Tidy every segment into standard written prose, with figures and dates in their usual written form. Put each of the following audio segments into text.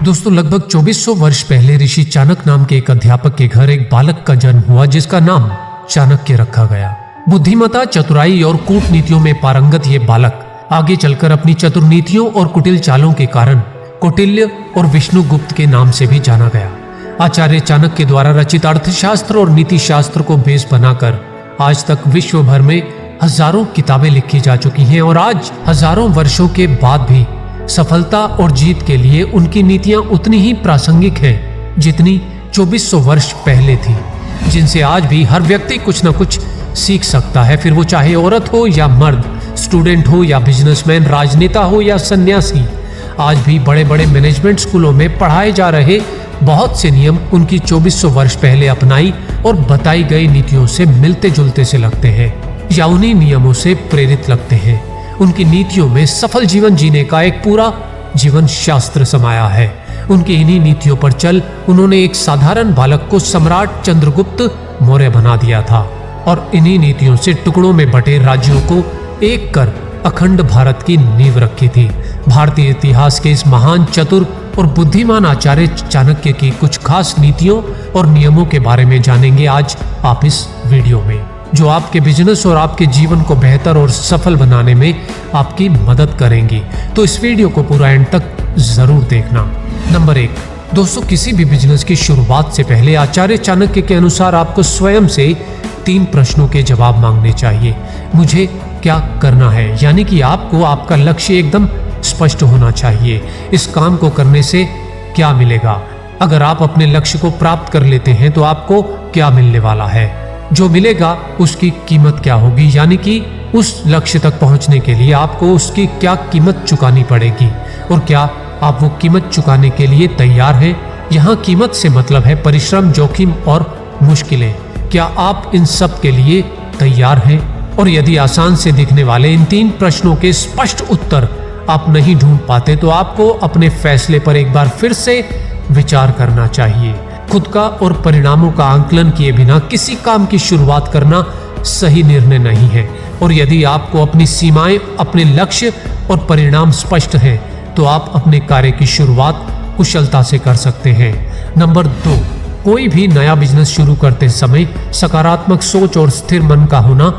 दोस्तों लगभग 2400 वर्ष पहले ऋषि चाणक्य नाम के एक अध्यापक के घर एक बालक का जन्म हुआ जिसका नाम चाणक्य रखा गया। बुद्धिमत्ता, चतुराई और कूटनीतियों में पारंगत ये बालक आगे चलकर अपनी चतुर नीतियों और कुटिल चालों के कारण कौटिल्य और विष्णुगुप्त के नाम से भी जाना गया। आचार्य चाणक्य के द्वारा रचित अर्थशास्त्र और नीति शास्त्र को बेस बनाकर आज तक विश्व भर में हजारों किताबें लिखी जा चुकी हैं और आज हजारों वर्षों के बाद भी सफलता और जीत के लिए उनकी नीतियां उतनी ही प्रासंगिक हैं जितनी 2400 वर्ष पहले थी, जिनसे आज भी हर व्यक्ति कुछ न कुछ सीख सकता है, फिर वो चाहे औरत हो या मर्द, स्टूडेंट हो या बिजनेसमैन, राजनेता हो या सन्यासी। आज भी बड़े बड़े मैनेजमेंट स्कूलों में पढ़ाए जा रहे बहुत से नियम उनकी 2400 वर्ष पहले अपनाई और बताई गई नीतियों से मिलते जुलते से लगते हैं या उन्हीं नियमों से प्रेरित लगते हैं। उनकी नीतियों में सफल जीवन जीने का एक पूरा जीवन शास्त्र समाया है। उनकी इन्हीं नीतियों पर चल उन्होंने एक साधारण बालक को सम्राट चंद्रगुप्त मौर्य बना दिया था और इन्हीं नीतियों से टुकड़ों में बटे राज्यों को एक कर अखंड भारत की नींव रखी थी। भारतीय इतिहास के इस महान, चतुर और बुद्धिमान आचार्य चाणक्य की कुछ खास नीतियों और नियमों के बारे में जानेंगे आज आप इस वीडियो में, जो आपके बिजनेस और आपके जीवन को बेहतर और सफल बनाने में आपकी मदद करेंगी। तो इस वीडियो को पूरा एंड तक जरूर देखना। नंबर 1, दोस्तों किसी भी बिजनेस की शुरुआत से पहले आचार्य चाणक्य के अनुसार आपको स्वयं से 3 प्रश्नों के जवाब मांगने चाहिए। मुझे क्या करना है, यानी कि आपको आपका लक्ष्य एकदम स्पष्ट होना चाहिए। इस काम को करने से क्या मिलेगा? अगर आप अपने लक्ष्य को प्राप्त कर लेते हैं तो आपको क्या मिलने वाला है? जो मिलेगा उसकी कीमत क्या होगी, यानी कि उस लक्ष्य तक पहुंचने के लिए आपको उसकी क्या कीमत चुकानी पड़ेगी और क्या आप वो कीमत चुकाने के लिए तैयार हैं? यहाँ कीमत से मतलब है परिश्रम, जोखिम और मुश्किलें। क्या आप इन सब के लिए तैयार हैं? और यदि आसान से दिखने वाले इन 3 प्रश्नों के स्पष्ट उत्तर आप नहीं ढूंढ पाते तो आपको अपने फैसले पर एक बार फिर से विचार करना चाहिए। खुद का और परिणामों का आंकलन किए बिना किसी काम की शुरुआत करना सही निर्णय नहीं है। और यदि आपको अपनी सीमाएं, अपने लक्ष्य और परिणाम स्पष्ट हैं तो आप अपने कार्य की शुरुआत कुशलता से कर सकते हैं। नंबर 2, कोई भी नया बिजनेस शुरू करते समय सकारात्मक सोच और स्थिर मन का होना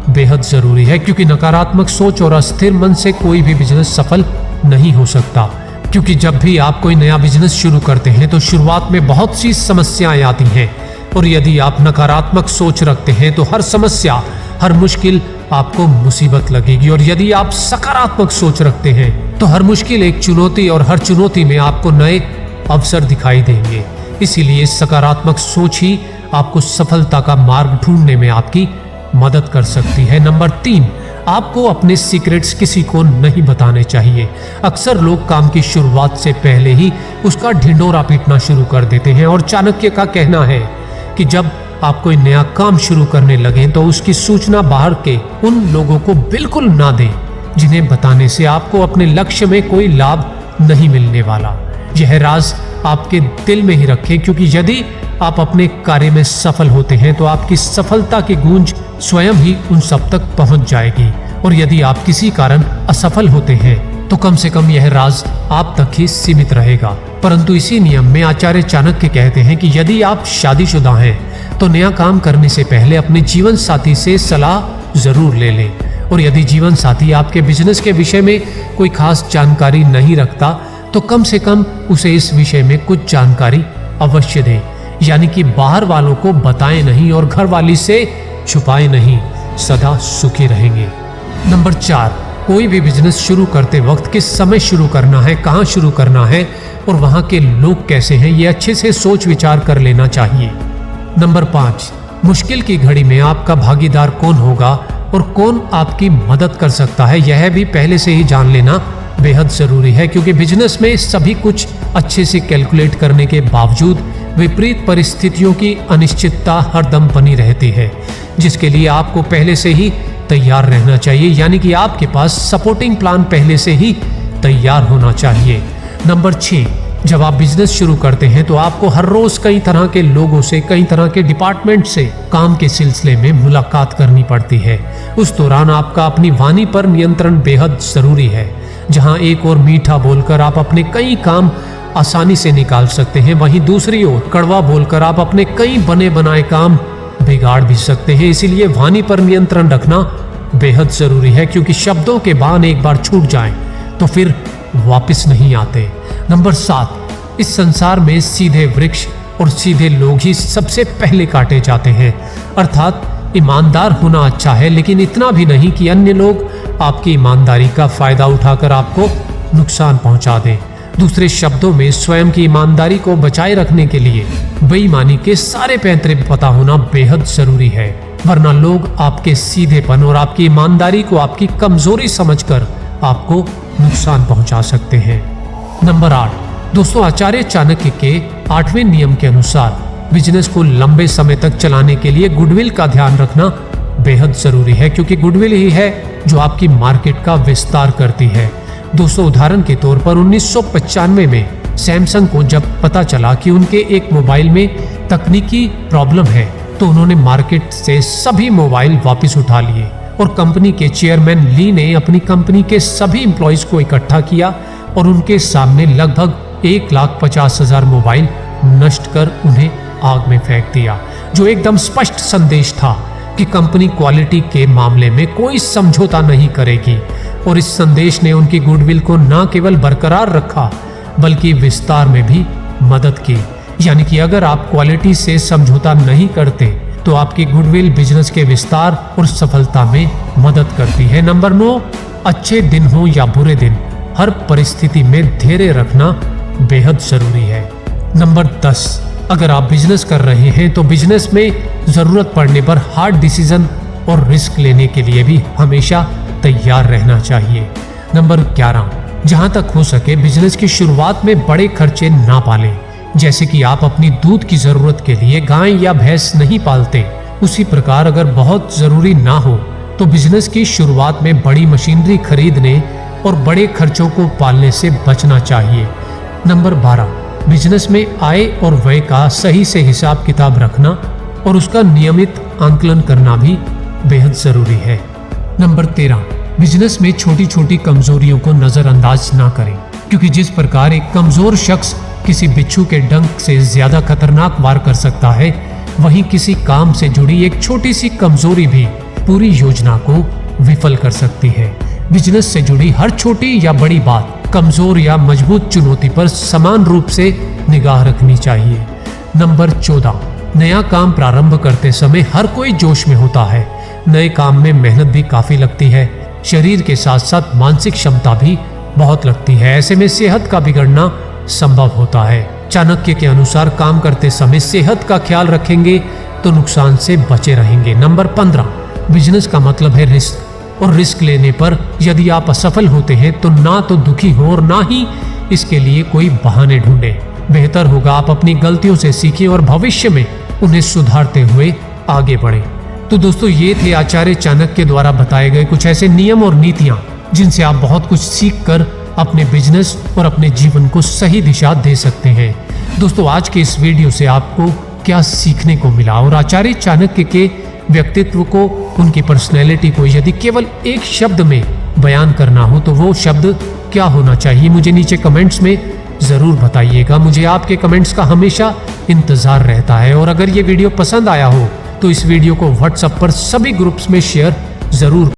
बेहद जरूरी है, क्योंकि नकारात्मक सोच और अस्थिर मन से कोई भी बिजनेस सफल नहीं हो सकता। क्योंकि जब भी आप कोई नया बिजनेस शुरू करते हैं तो शुरुआत में बहुत सी समस्याएं आती हैं और यदि आप नकारात्मक सोच रखते हैं तो हर समस्या, हर मुश्किल आपको मुसीबत लगेगी। और यदि आप सकारात्मक सोच रखते हैं तो हर मुश्किल एक चुनौती और हर चुनौती में आपको नए अवसर दिखाई देंगे। इसीलिए सकारात्मक सोच ही आपको सफलता का मार्ग ढूंढने में आपकी मदद कर सकती है। नंबर 3, आपको अपने सीक्रेट्स किसी को नहीं बताने चाहिए। अक्सर लोग काम की शुरुआत से पहले ही उसका ढिंढोरा पीटना शुरू कर देते हैं और चाणक्य का कहना है कि जब आप कोई नया काम शुरू करने लगे तो उसकी सूचना बाहर के उन लोगों को बिल्कुल ना दें जिन्हें बताने से आपको अपने लक्ष्य में कोई लाभ नहीं मिलने वाला। यह राज आपके दिल में ही रखें, क्योंकि यदि आप अपने कार्य में सफल होते हैं तो आपकी सफलता की गूंज स्वयं ही उन सब तक पहुंच जाएगी। और यदि आप किसी कारण असफल होते हैं तो कम से कम यह राज आप तक ही सीमित रहेगा। परंतु इसी नियम में आचार्य चाणक्य कहते हैं कि यदि आप शादीशुदा हैं तो नया काम करने से पहले अपने जीवन साथी से सलाह जरूर ले लें। और यदि जीवन साथी आपके बिजनेस के विषय में कोई खास जानकारी नहीं रखता तो कम से कम उसे इस विषय में कुछ जानकारी अवश्य दें, यानी कि बाहर वालों को बताएं नहीं और घर वाली से छुपाए नहीं, सदा सुखी रहेंगे। नंबर 4, कोई भी बिजनेस शुरू करते वक्त किस समय शुरू करना है, कहां शुरू करना है और वहां के लोग कैसे हैं, ये अच्छे से सोच विचार कर लेना चाहिए। नंबर 5, मुश्किल की घड़ी में आपका भागीदार कौन होगा और कौन आपकी मदद कर सकता है, यह भी पहले से ही जान लेना बेहद जरूरी है। क्योंकि बिजनेस में सभी कुछ अच्छे से कैलकुलेट करने के बावजूद विपरीत परिस्थितियों की अनिश्चितता हरदम बनी रहती है, जिसके लिए आपको पहले से ही तैयार रहना चाहिए, यानी कि आपके पास सपोर्टिंग प्लान पहले से ही तैयार होना चाहिए। नंबर 6, जब आप बिजनेस शुरू करते हैं तो आपको हर रोज कई तरह के लोगों से, कई तरह के डिपार्टमेंट से काम के सिलसिले में मुलाकात करनी पड़ती है। उस दौरान आपका अपनी वाणी पर नियंत्रण बेहद जरूरी है। जहां एक और मीठा बोलकर आप अपने कई काम आसानी से निकाल सकते हैं, वहीं दूसरी ओर कड़वा बोलकर आप अपने कई बने बनाए काम बिगाड़ भी सकते हैं। इसीलिए वाणी पर नियंत्रण रखना बेहद जरूरी है, क्योंकि शब्दों के बाण एक बार छूट जाएं तो फिर वापस नहीं आते। नंबर 7, इस संसार में सीधे वृक्ष और सीधे लोग ही सबसे पहले काटे जाते हैं। अर्थात ईमानदार होना अच्छा है, लेकिन इतना भी नहीं कि अन्य लोग आपकी ईमानदारी का फायदा उठाकर आपको नुकसान पहुंचा दें। दूसरे शब्दों में स्वयं की ईमानदारी को बचाए रखने के लिए बेईमानी के सारे पैंतरे पता होना बेहद जरूरी है, वरना लोग आपके सीधेपन और आपकी ईमानदारी को आपकी कमजोरी समझकर आपको नुकसान पहुंचा सकते हैं। नंबर 8, दोस्तों आचार्य चाणक्य के 8वें नियम के अनुसार बिजनेस को लंबे समय तक चलाने के लिए गुडविल का ध्यान रखना बेहद जरूरी है, क्योंकि गुडविल ही है जो आपकी मार्केट का विस्तार करती है। दोस्तों उदाहरण के तौर पर 1995 में सैमसंग को जब पता चला कि उनके एक मोबाइल में तकनीकी प्रॉब्लम है, तो उन्होंने मार्केट से सभी मोबाइल वापस उठा लिए और कंपनी के चेयरमैन ली ने अपनी कंपनी के सभी एम्प्लॉइज को इकट्ठा किया और उनके सामने लगभग 1,50,000 मोबाइल नष्ट कर उन्हें आग में फेंक दिया, जो एकदम स्पष्ट संदेश था कि कंपनी क्वालिटी के मामले में कोई समझौता नहीं करेगी। और इस संदेश ने उनकी गुडविल को न केवल बरकरार रखा बल्कि विस्तार में भी मदद की। यानी कि अगर आप क्वालिटी से समझौता नहीं करते तो आपकी गुडविल बिजनेस के विस्तार और सफलता में मदद करती है। नंबर 9, अच्छे दिन हो या बुरे दिन, हर परिस्थिति में धैर्य रखना बेहद जरूरी है। नंबर 10, अगर आप बिजनेस कर रहे हैं तो बिजनेस में जरूरत पड़ने पर हार्ड डिसीजन और रिस्क लेने के लिए भी हमेशा तैयार रहना चाहिए। नंबर 11, जहां तक हो सके बिजनेस की शुरुआत में बड़े खर्चे ना पालें। जैसे कि आप अपनी दूध की जरूरत के लिए गाय या भैंस नहीं पालते, उसी प्रकार अगर बहुत जरूरी ना हो तो बिजनेस की शुरुआत में बड़ी मशीनरी खरीदने और बड़े खर्चों को पालने से बचना चाहिए। नंबर 12, बिजनेस में आय और व्यय का सही से हिसाब किताब रखना और उसका नियमित आंकलन करना भी बेहद जरूरी है। नंबर 13, बिजनेस में छोटी छोटी कमजोरियों को नजरअंदाज ना करें, क्योंकि जिस प्रकार एक कमजोर शख्स किसी बिच्छू के डंक से ज्यादा खतरनाक वार कर सकता है, वहीं किसी काम से जुड़ी एक छोटी सी कमजोरी भी पूरी योजना को विफल कर सकती है। बिजनेस से जुड़ी हर छोटी या बड़ी बात, कमजोर या मजबूत चुनौती पर समान रूप से निगाह रखनी चाहिए। नंबर 14, नया काम प्रारंभ करते समय हर कोई जोश में होता है। नए काम में मेहनत भी काफी लगती है, शरीर के साथ साथ मानसिक क्षमता भी बहुत लगती है। ऐसे में सेहत का बिगड़ना संभव होता है। चाणक्य के अनुसार काम करते समय सेहत का ख्याल रखेंगे तो नुकसान से बचे रहेंगे। नंबर 15, बिजनेस का मतलब है रिस्क, और रिस्क लेने पर यदि आप असफल होते हैं तो ना तो दुखी हो और ना ही इसके लिए कोई बहाने ढूंढे। बेहतर होगा आप अपनी गलतियों से सीखें और भविष्य में उन्हें सुधारते हुए आगे बढ़ें। तो दोस्तों ये थे आचार्य चाणक्य द्वारा बताए गए कुछ ऐसे नियम और नीतियां जिनसे आप बहुत कुछ सीख कर अपने बिजनेस और अपने जीवन को सही दिशा दे सकते हैं। दोस्तों आज के इस वीडियो से आपको क्या सीखने को मिला, और आचार्य चाणक्य के व्यक्तित्व को, उनकी पर्सनैलिटी को यदि केवल एक शब्द में बयान करना हो तो वो शब्द क्या होना चाहिए, मुझे नीचे कमेंट्स में जरूर बताइएगा। मुझे आपके कमेंट्स का हमेशा इंतजार रहता है। और अगर ये वीडियो पसंद आया हो तो इस वीडियो को व्हाट्सएप पर सभी ग्रुप्स में शेयर जरूर